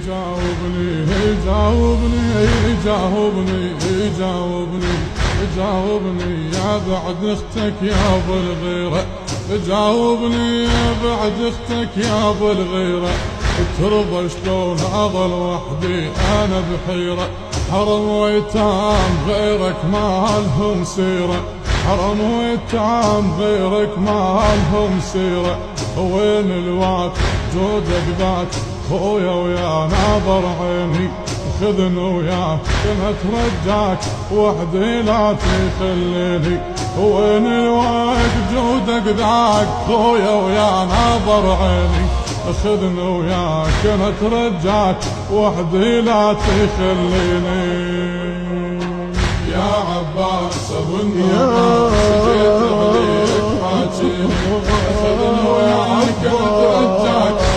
جاوبني جاوبني جاوبني جاوبني جاوبني يا بعد اختك يا ابو الغيره، جاوبني يا بعد اختك يا ابو الغيره، ترضى شلون اظل وحدي انا بحيره، حرم ويتام غيرك ما لهم سيره، حرم ويتام غيرك ما لهم سيره، وين الوقت جودك ذاك خويا ويا ناظر عيني، خذني وياك كما ترجاك وحدي لا تخليني، وين الوقت جودك ذاك خويا ويا ناظر عيني، خذني وياك كما ترجاك وحدي لا تخليني. يا عباس ابو الناس جيت عليك حاجي، خذني وياك كما ترجاك